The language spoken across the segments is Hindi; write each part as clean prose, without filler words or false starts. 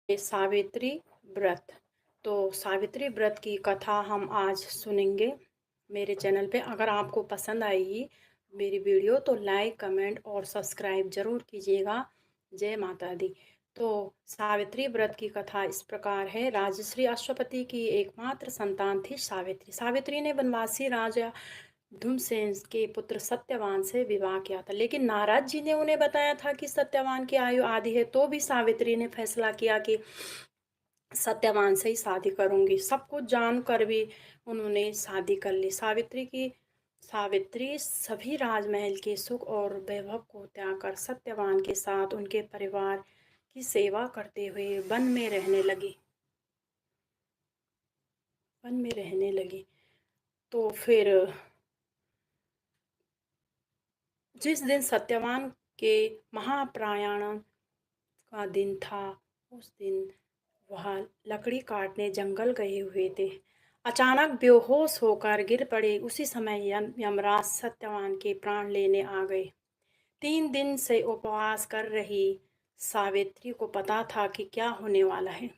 सावित्री व्रत। तो सावित्री व्रत की कथा हम आज सुनेंगे मेरे चैनल पे। अगर आपको पसंद आएगी मेरी वीडियो तो लाइक कमेंट और सब्सक्राइब ज़रूर कीजिएगा। जय माता दी। तो सावित्री व्रत की कथा इस प्रकार है। राजश्री अश्वपति की एकमात्र संतान थी सावित्री। सावित्री ने वनवासी राजा धूमसेन के पुत्र सत्यवान से विवाह किया था, लेकिन नारद जी ने उन्हें बताया था कि सत्यवान की आयु आधी है। तो भी सावित्री ने फैसला किया कि सत्यवान से ही शादी करूंगी। सब कुछ जानकर भी उन्होंने शादी कर ली। सावित्री सभी राजमहल के सुख और वैभव को त्याग कर सत्यवान के साथ उनके परिवार की सेवा करते हुए वन में रहने लगी। तो फिर जिस दिन सत्यवान के महाप्रयाण का दिन था, उस दिन वह लकड़ी काटने जंगल गए हुए थे। अचानक बेहोश होकर गिर पड़े। उसी समय यमराज सत्यवान के प्राण लेने आ गए। 3 दिन से उपवास कर रही सावित्री को पता था कि क्या होने वाला है,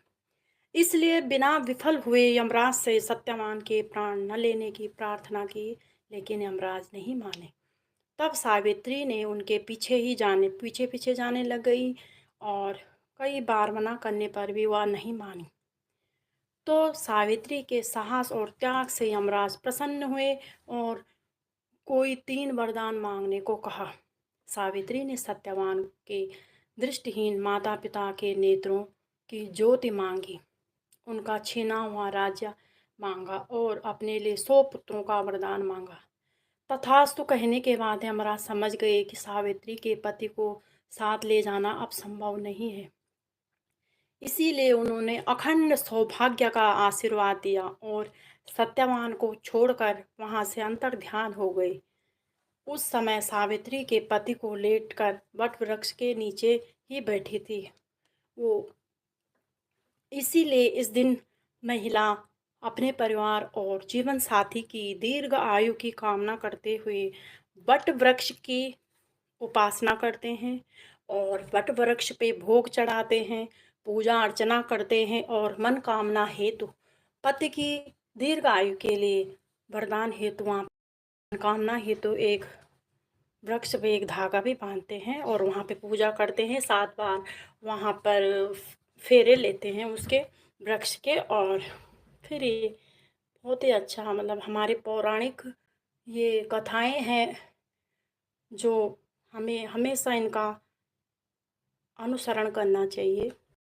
इसलिए बिना विफल हुए यमराज से सत्यवान के प्राण न लेने की प्रार्थना की, लेकिन यमराज नहीं माने। तब सावित्री ने उनके पीछे पीछे जाने लग गई और कई बार मना करने पर भी वह नहीं मानी। तो सावित्री के साहस और त्याग से यमराज प्रसन्न हुए और कोई 3 वरदान मांगने को कहा। सावित्री ने सत्यवान के दृष्टिहीन माता पिता के नेत्रों की ज्योति मांगी, उनका छीना हुआ राज्य मांगा और अपने लिए 100 पुत्रों का वरदान मांगा। तथास्तु कहने के बाद यमराज समझ गए कि सावित्री के पति को साथ ले जाना अब संभव नहीं है। इसीलिए उन्होंने अखंड सौभाग्य का आशीर्वाद दिया और सत्यवान को छोड़कर वहां से अंतर्ध्यान हो गए। उस समय सावित्री के पति को लेटकर वट वृक्ष के नीचे ही बैठी थी वो। इसीलिए इस दिन महिला अपने परिवार और जीवन साथी की दीर्घ आयु की कामना करते हुए वट वृक्ष की उपासना करते हैं और वट वृक्ष पे भोग चढ़ाते हैं, पूजा अर्चना करते हैं और मन कामना हेतु पति की दीर्घ आयु के लिए वरदान हेतु कामना हेतु एक वृक्ष पे एक धागा भी बांधते हैं और वहाँ पे पूजा करते हैं। 7 बार वहाँ पर फेरे लेते हैं उसके वृक्ष के। और फिर ये बहुत ही अच्छा, मतलब हमारे पौराणिक ये कथाएं हैं जो हमें हमेशा इनका अनुसरण करना चाहिए।